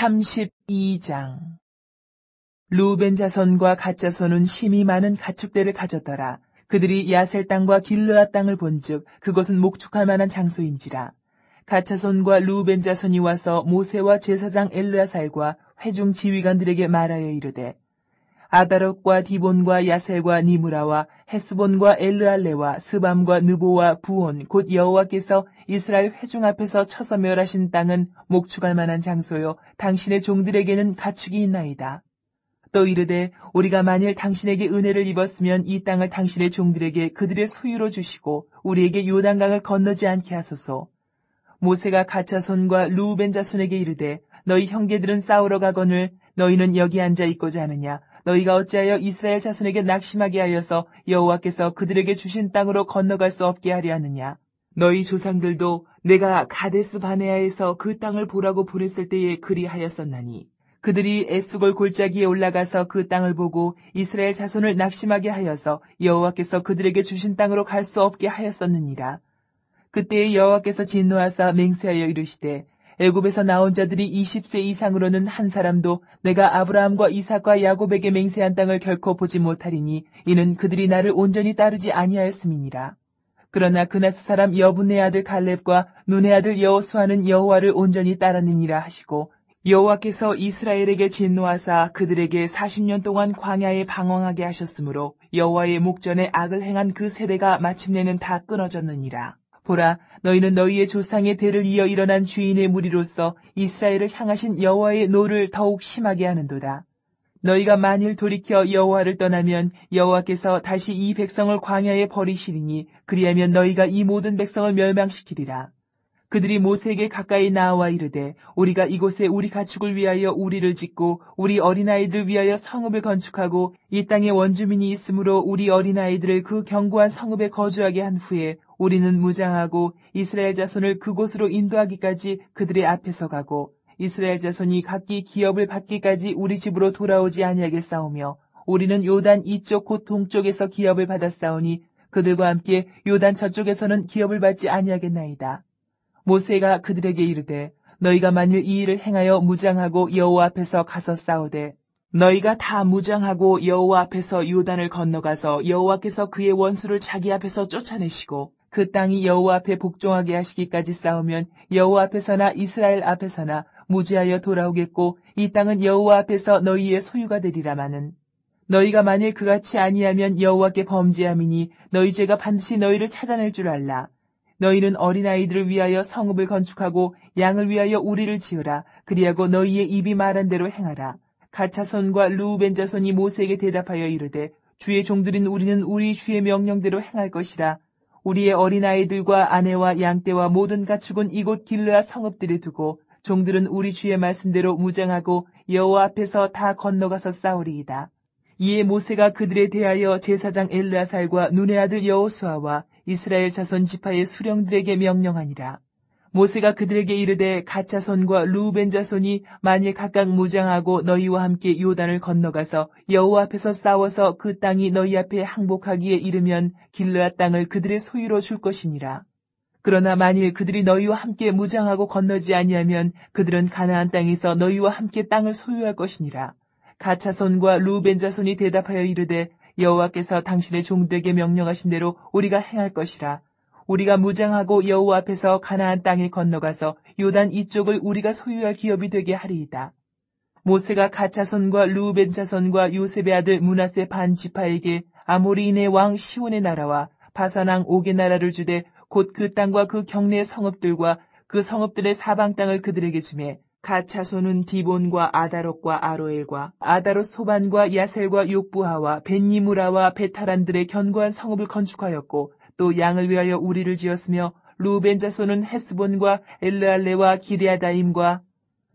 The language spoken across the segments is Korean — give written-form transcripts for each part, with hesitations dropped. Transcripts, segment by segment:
32장. 루벤 자손과 갓 자손은 심히 많은 가축대를 가졌더라. 그들이 야셀 땅과 길르앗 땅을 본즉 그곳은 목축할 만한 장소인지라. 갓 자손과 루벤 자손이 와서 모세와 제사장 엘르아살과 회중 지휘관들에게 말하여 이르되, 아다롯과 디본과 야셀과 니무라와 헤스본과 엘르알레와 스밤과 느보와 부온 곧 여호와께서 이스라엘 회중 앞에서 쳐서 멸하신 땅은 목축할 만한 장소요 당신의 종들에게는 가축이 있나이다. 또 이르되, 우리가 만일 당신에게 은혜를 입었으면 이 땅을 당신의 종들에게 그들의 소유로 주시고 우리에게 요단강을 건너지 않게 하소서. 모세가 갓 자손과 루벤 자손에게 이르되, 너희 형제들은 싸우러 가거늘 너희는 여기 앉아 있고자 하느냐? 너희가 어찌하여 이스라엘 자손에게 낙심하게 하여서 여호와께서 그들에게 주신 땅으로 건너갈 수 없게 하려 하느냐? 너희 조상들도 내가 가데스 바네아에서 그 땅을 보라고 보냈을 때에 그리하였었나니 그들이 에스골 골짜기에 올라가서 그 땅을 보고 이스라엘 자손을 낙심하게 하여서 여호와께서 그들에게 주신 땅으로 갈 수 없게 하였었느니라. 그때에 여호와께서 진노하사 맹세하여 이르시되, 애굽에서 나온 자들이 20세 이상으로는 한 사람도 내가 아브라함과 이삭과 야곱에게 맹세한 땅을 결코 보지 못하리니 이는 그들이 나를 온전히 따르지 아니하였음이니라. 그러나 그나스 사람 여분의 아들 갈렙과 눈의 아들 여호수아는 여호와를 온전히 따랐느니라 하시고, 여호와께서 이스라엘에게 진노하사 그들에게 40년 동안 광야에 방황하게 하셨으므로 여호와의 목전에 악을 행한 그 세대가 마침내는 다 끊어졌느니라. 보라, 너희는 너희의 조상의 대를 이어 일어난 주인의 무리로서 이스라엘을 향하신 여호와의 노를 더욱 심하게 하는도다. 너희가 만일 돌이켜 여호와를 떠나면 여호와께서 다시 이 백성을 광야에 버리시리니 그리하면 너희가 이 모든 백성을 멸망시키리라. 그들이 모세에게 가까이 나와 이르되, 우리가 이곳에 우리 가축을 위하여 우리를 짓고 우리 어린아이들을 위하여 성읍을 건축하고 이 땅에 원주민이 있으므로 우리 어린아이들을 그 견고한 성읍에 거주하게 한 후에 우리는 무장하고 이스라엘 자손을 그곳으로 인도하기까지 그들의 앞에서 가고 이스라엘 자손이 각기 기업을 받기까지 우리 집으로 돌아오지 아니하겠사오며 우리는 요단 이쪽 곧 동쪽에서 기업을 받았사오니 그들과 함께 요단 저쪽에서는 기업을 받지 아니하겠나이다. 모세가 그들에게 이르되, 너희가 만일 이 일을 행하여 무장하고 여호와 앞에서 가서 싸우되 너희가 다 무장하고 여호와 앞에서 요단을 건너가서 여호와께서 그의 원수를 자기 앞에서 쫓아내시고 그 땅이 여호와 앞에 복종하게 하시기까지 싸우면 여호와 앞에서나 이스라엘 앞에서나 무지하여 돌아오겠고 이 땅은 여호와 앞에서 너희의 소유가 되리라마는, 너희가 만일 그같이 아니하면 여호와께 범죄함이니 너희 죄가 반드시 너희를 찾아낼 줄 알라. 너희는 어린아이들을 위하여 성읍을 건축하고 양을 위하여 우리를 지으라. 그리하고 너희의 입이 말한 대로 행하라. 갓 자손과 루벤 자손이 모세에게 대답하여 이르되, 주의 종들인 우리는 우리 주의 명령대로 행할 것이라. 우리의 어린아이들과 아내와 양떼와 모든 가축은 이곳 길르앗 성읍들에 두고 종들은 우리 주의 말씀대로 무장하고 여호와 앞에서 다 건너가서 싸우리이다. 이에 모세가 그들에 대하여 제사장 엘르아살과 눈의 아들 여호수아와 이스라엘 자손 지파의 수령들에게 명령하니라. 모세가 그들에게 이르되, 갓 자손과 루벤 자손이 만일 각각 무장하고 너희와 함께 요단을 건너가서 여호와 앞에서 싸워서 그 땅이 너희 앞에 항복하기에 이르면 길르앗 땅을 그들의 소유로 줄 것이니라. 그러나 만일 그들이 너희와 함께 무장하고 건너지 아니하면 그들은 가나안 땅에서 너희와 함께 땅을 소유할 것이니라. 갓 자손과 루벤 자손이 대답하여 이르되, 여호와께서 당신의 종들에게 명령하신 대로 우리가 행할 것이라. 우리가 무장하고 여호와 앞에서 가나안 땅에 건너가서 요단 이쪽을 우리가 소유할 기업이 되게 하리이다. 모세가 갓 자손과 루벤 자손과 요셉의 아들 므낫세 반 지파에게 아모리인의 왕 시온의 나라와 바산 왕 옥의 나라를 주되 곧 그 땅과 그 경내의 성읍들과 그 성읍들의 사방 땅을 그들에게 주매, 갓 자손은 디본과 아다롯과 아로엘과 아다롯 소반과 야셀과 욕부하와 벳니무라와 베타란들의 견고한 성읍을 건축하였고 또 양을 위하여 우리를 지었으며, 루벤 자손은 헤스본과 엘르알레와 기레아다임과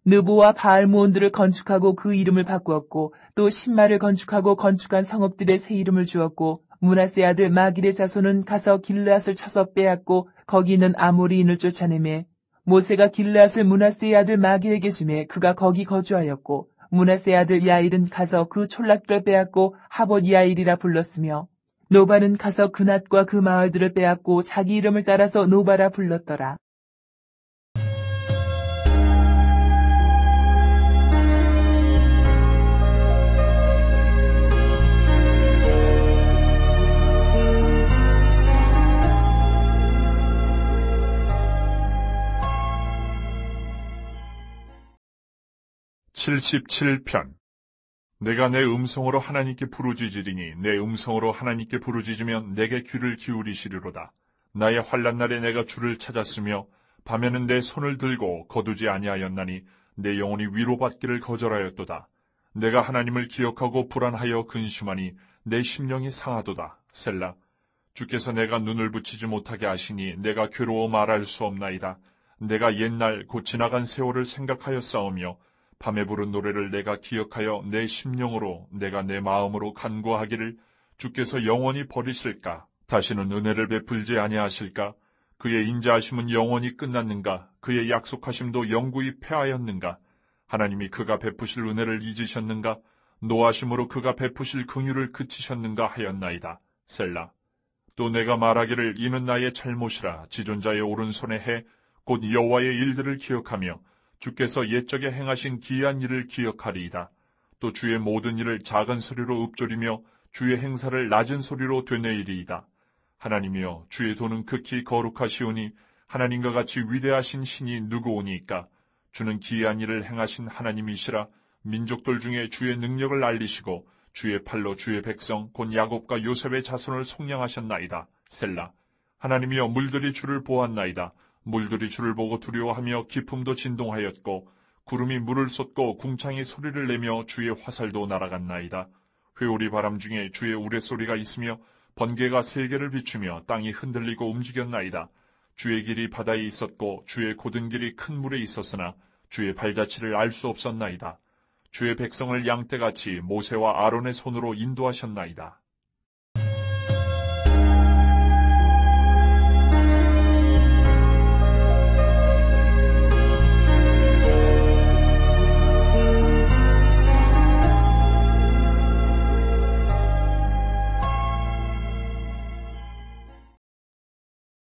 느보와 바알모온들을 건축하고 그 이름을 바꾸었고 또 신마를 건축하고 건축한 성읍들의 새 이름을 주었고, 므낫세 아들 마길의 자손은 가서 길르앗을 쳐서 빼앗고 거기 있는 아모리인을 쫓아내매 모세가 길르앗을 므낫세의 아들 마길에게 주매 그가 거기 거주하였고, 므낫세의 아들 야일은 가서 그 촌락들을 빼앗고 하봇 야일이라 불렀으며, 노바는 가서 그낫과 그 마을들을 빼앗고 자기 이름을 따라서 노바라 불렀더라. 77편. 내가 내 음성으로 하나님께 부르짖으리니 내 음성으로 하나님께 부르짖으면 내게 귀를 기울이시리로다. 나의 환난 날에 내가 주를 찾았으며 밤에는 내 손을 들고 거두지 아니하였나니 내 영혼이 위로받기를 거절하였도다. 내가 하나님을 기억하고 불안하여 근심하니 내 심령이 상하도다. 셀라. 주께서 내가 눈을 붙이지 못하게 하시니 내가 괴로워 말할 수 없나이다. 내가 옛날 곧 지나간 세월을 생각하여 싸우며 밤에 부른 노래를 내가 기억하여 내 심령으로 내가 내 마음으로 간구하기를 주께서 영원히 버리실까? 다시는 은혜를 베풀지 아니하실까? 그의 인자하심은 영원히 끝났는가? 그의 약속하심도 영구히 패하였는가? 하나님이 그가 베푸실 은혜를 잊으셨는가? 노하심으로 그가 베푸실 긍휼을 그치셨는가 하였나이다. 셀라. 또 내가 말하기를 이는 나의 잘못이라. 지존자의 오른손에 해 곧 여호와의 일들을 기억하며 주께서 옛적에 행하신 기이한 일을 기억하리이다. 또 주의 모든 일을 작은 소리로 읊조리며 주의 행사를 낮은 소리로 되뇌이리이다. 하나님이여, 주의 도는 극히 거룩하시오니 하나님과 같이 위대하신 신이 누구오니까? 주는 기이한 일을 행하신 하나님이시라. 민족들 중에 주의 능력을 알리시고 주의 팔로 주의 백성 곧 야곱과 요셉의 자손을 속량하셨나이다. 셀라. 하나님이여, 물들이 주를 보았나이다. 물들이 주를 보고 두려워하며 기품도 진동하였고 구름이 물을 쏟고 궁창이 소리를 내며 주의 화살도 날아갔나이다. 회오리 바람 중에 주의 우레소리가 있으며 번개가 세계를 비추며 땅이 흔들리고 움직였나이다. 주의 길이 바다에 있었고 주의 곧은 길이 큰 물에 있었으나 주의 발자취를 알 수 없었나이다. 주의 백성을 양떼같이 모세와 아론의 손으로 인도하셨나이다.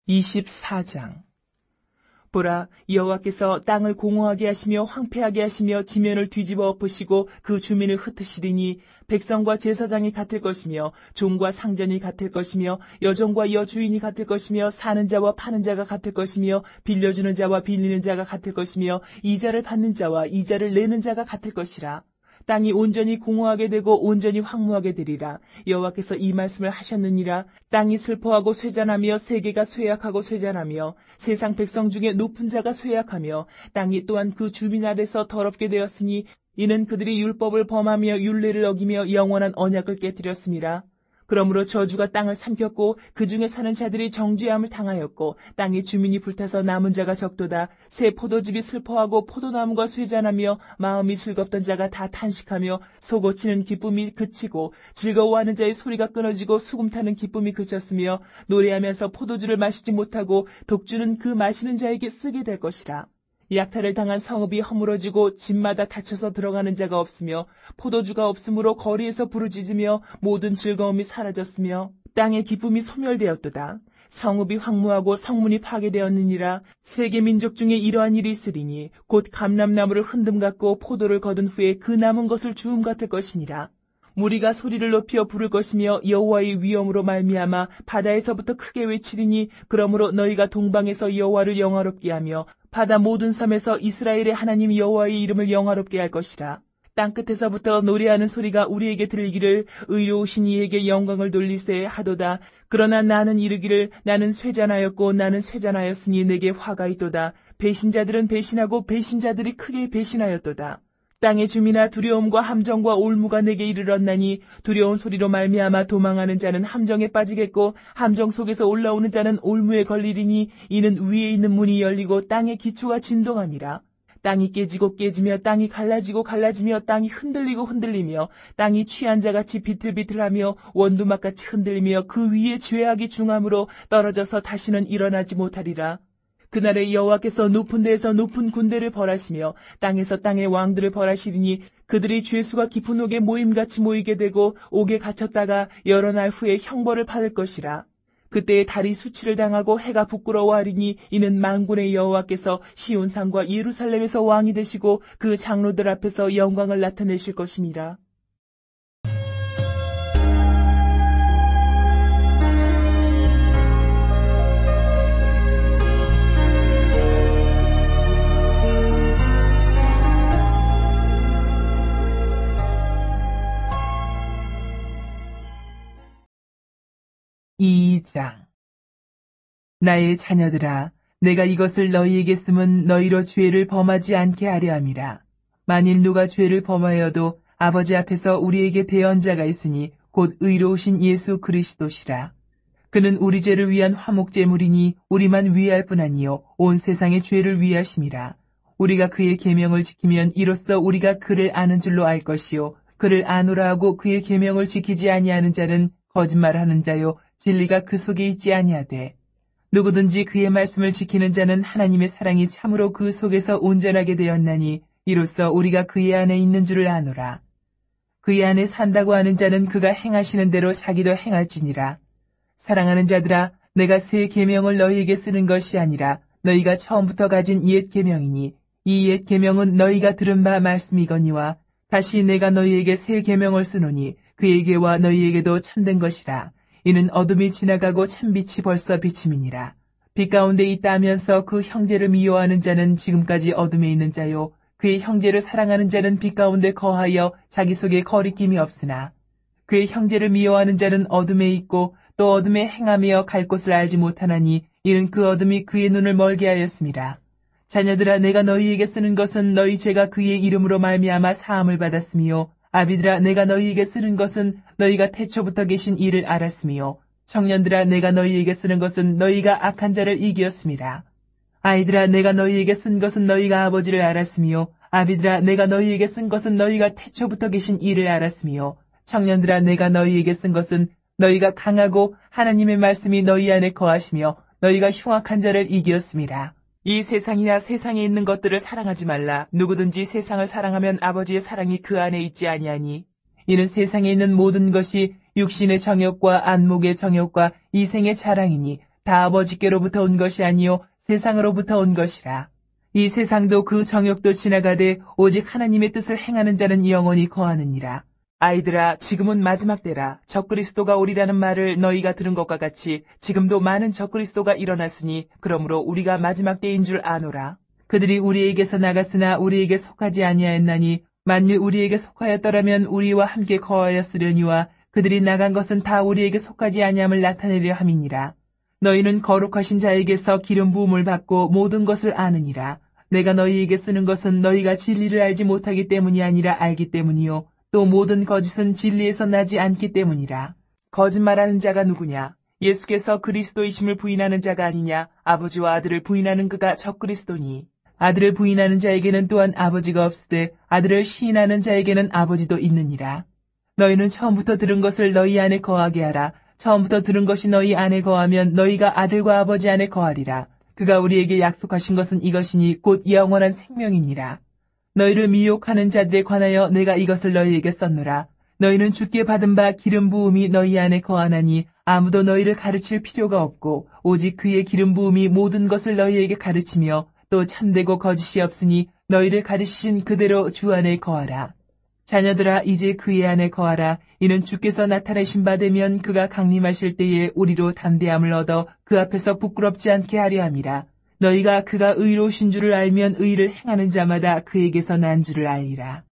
(24장) 보라, 여호와께서 땅을 공허하게 하시며 황폐하게 하시며 지면을 뒤집어 엎으시고 그 주민을 흩으시리니 백성과 제사장이 같을 것이며 종과 상전이 같을 것이며 여종과 여주인이 같을 것이며 사는 자와 파는 자가 같을 것이며 빌려주는 자와 빌리는 자가 같을 것이며 이자를 받는 자와 이자를 내는 자가 같을 것이라. 땅이 온전히 공허하게 되고 온전히 황무하게 되리라. 여호와께서 이 말씀을 하셨느니라. 땅이 슬퍼하고 쇠잔하며 세계가 쇠약하고 쇠잔하며 세상 백성 중에 높은 자가 쇠약하며 땅이 또한 그 주민 아래서 더럽게 되었으니 이는 그들이 율법을 범하며 율례를 어기며 영원한 언약을 깨뜨렸음이라. 그러므로 저주가 땅을 삼켰고 그 중에 사는 자들이 정죄함을 당하였고 땅의 주민이 불타서 남은 자가 적도다. 새 포도즙이 슬퍼하고 포도나무가 쇠잔하며 마음이 즐겁던 자가 다 탄식하며 속고치는 기쁨이 그치고 즐거워하는 자의 소리가 끊어지고 수금 타는 기쁨이 그쳤으며 노래하면서 포도주를 마시지 못하고 독주는 그 마시는 자에게 쓰게 될 것이라. 약탈을 당한 성읍이 허물어지고 집마다 닫혀서 들어가는 자가 없으며 포도주가 없으므로 거리에서 부르짖으며 모든 즐거움이 사라졌으며 땅의 기쁨이 소멸되었도다. 성읍이 황무하고 성문이 파괴되었느니라. 세계 민족 중에 이러한 일이 있으리니 곧 감람나무를 흔듦 같고 포도를 거둔 후에 그 남은 것을 주움 같을 것이니라. 무리가 소리를 높여 부를 것이며 여호와의 위엄으로 말미암아 바다에서부터 크게 외치리니 그러므로 너희가 동방에서 여호와를 영화롭게 하며 바다 모든 섬에서 이스라엘의 하나님 여호와의 이름을 영화롭게 할 것이라. 땅끝에서부터 노래하는 소리가 우리에게 들리기를 의로우신 이에게 영광을 돌리세 하도다. 그러나 나는 이르기를 나는 쇠잔하였고 나는 쇠잔하였으니 내게 화가 있도다. 배신자들은 배신하고 배신자들이 크게 배신하였도다. 땅의 주민아, 두려움과 함정과 올무가 내게 이르렀나니 두려운 소리로 말미암아 도망하는 자는 함정에 빠지겠고 함정 속에서 올라오는 자는 올무에 걸리리니 이는 위에 있는 문이 열리고 땅의 기초가 진동함이라. 땅이 깨지고 깨지며 땅이 갈라지고 갈라지며 땅이 흔들리고 흔들리며 땅이 취한 자같이 비틀비틀하며 원두막같이 흔들리며 그 위에 죄악이 중함으로 떨어져서 다시는 일어나지 못하리라. 그날에 여호와께서 높은 데에서 높은 군대를 벌하시며 땅에서 땅의 왕들을 벌하시리니 그들이 죄수가 깊은 옥에 모임같이 모이게 되고 옥에 갇혔다가 여러 날 후에 형벌을 받을 것이라. 그때에 달이 수치를 당하고 해가 부끄러워하리니 이는 만군의 여호와께서 시온산과 예루살렘에서 왕이 되시고 그 장로들 앞에서 영광을 나타내실 것임이라. 2장. 나의 자녀들아, 내가 이것을 너희에게 쓰면 너희로 죄를 범하지 않게 하려 함이라. 만일 누가 죄를 범하여도 아버지 앞에서 우리에게 대언자가 있으니 곧 의로우신 예수 그리스도시라. 그는 우리 죄를 위한 화목제물이니 우리만 위할 뿐 아니요 온 세상의 죄를 위하심이라. 우리가 그의 계명을 지키면 이로써 우리가 그를 아는 줄로 알 것이요 그를 아노라 하고 그의 계명을 지키지 아니하는 자는 거짓말하는 자요 진리가 그 속에 있지 아니하되. 누구든지 그의 말씀을 지키는 자는 하나님의 사랑이 참으로 그 속에서 온전하게 되었나니 이로써 우리가 그의 안에 있는 줄을 아노라. 그의 안에 산다고 하는 자는 그가 행하시는 대로 자기도 행할지니라. 사랑하는 자들아, 내가 새 계명을 너희에게 쓰는 것이 아니라 너희가 처음부터 가진 옛 계명이니 이 옛 계명은 너희가 들은 바 말씀이거니와 다시 내가 너희에게 새 계명을 쓰노니 그에게와 너희에게도 참된 것이라. 이는 어둠이 지나가고 참빛이 벌써 비침이니라. 빛 가운데 있다 하면서 그 형제를 미워하는 자는 지금까지 어둠에 있는 자요 그의 형제를 사랑하는 자는 빛 가운데 거하여 자기 속에 거리낌이 없으나 그의 형제를 미워하는 자는 어둠에 있고 또 어둠에 행하며 갈 곳을 알지 못하나니 이는 그 어둠이 그의 눈을 멀게 하였습니다. 자녀들아, 내가 너희에게 쓰는 것은 너희 죄가 그의 이름으로 말미암아 사함을 받았으며 아비들아, 내가 너희에게 쓰는 것은 너희가 태초부터 계신 이를 알았으며 청년들아, 내가 너희에게 쓰는 것은 너희가 악한 자를 이기었습니다. 아이들아, 내가 너희에게 쓴 것은 너희가 아버지를 알았으며 아비들아, 내가 너희에게 쓴 것은 너희가 태초부터 계신 이를 알았으며 청년들아, 내가 너희에게 쓴 것은 너희가 강하고 하나님의 말씀이 너희 안에 거하시며 너희가 흉악한 자를 이기었습니다. 이 세상이나 세상에 있는 것들을 사랑하지 말라. 누구든지 세상을 사랑하면 아버지의 사랑이 그 안에 있지 아니하니 이는 세상에 있는 모든 것이 육신의 정욕과 안목의 정욕과 이생의 자랑이니 다 아버지께로부터 온 것이 아니요 세상으로부터 온 것이라. 이 세상도 그 정욕도 지나가되 오직 하나님의 뜻을 행하는 자는 영원히 거하느니라. 아이들아, 지금은 마지막 때라. 적그리스도가 오리라는 말을 너희가 들은 것과 같이 지금도 많은 적그리스도가 일어났으니 그러므로 우리가 마지막 때인 줄 아노라. 그들이 우리에게서 나갔으나 우리에게 속하지 아니하였나니 만일 우리에게 속하였더라면 우리와 함께 거하였으려니와 그들이 나간 것은 다 우리에게 속하지 아니함을 나타내려 함이니라. 너희는 거룩하신 자에게서 기름 부음을 받고 모든 것을 아느니라. 내가 너희에게 쓰는 것은 너희가 진리를 알지 못하기 때문이 아니라 알기 때문이요 또 모든 거짓은 진리에서 나지 않기 때문이라. 거짓말하는 자가 누구냐? 예수께서 그리스도이심을 부인하는 자가 아니냐? 아버지와 아들을 부인하는 그가 적그리스도니. 아들을 부인하는 자에게는 또한 아버지가 없으되 아들을 시인하는 자에게는 아버지도 있느니라. 너희는 처음부터 들은 것을 너희 안에 거하게 하라. 처음부터 들은 것이 너희 안에 거하면 너희가 아들과 아버지 안에 거하리라. 그가 우리에게 약속하신 것은 이것이니 곧 영원한 생명이니라. 너희를 미혹하는 자들에 관하여 내가 이것을 너희에게 썼노라. 너희는 주께 받은 바 기름 부음이 너희 안에 거하나니 아무도 너희를 가르칠 필요가 없고 오직 그의 기름 부음이 모든 것을 너희에게 가르치며 또 참되고 거짓이 없으니 너희를 가르치신 그대로 주 안에 거하라. 자녀들아, 이제 그의 안에 거하라. 이는 주께서 나타내신 바 되면 그가 강림하실 때에 우리로 담대함을 얻어 그 앞에서 부끄럽지 않게 하려 함이라. 너희가 그가 의로우신 줄을 알면 의를 행하는 자마다 그에게서 난 줄을 알리라.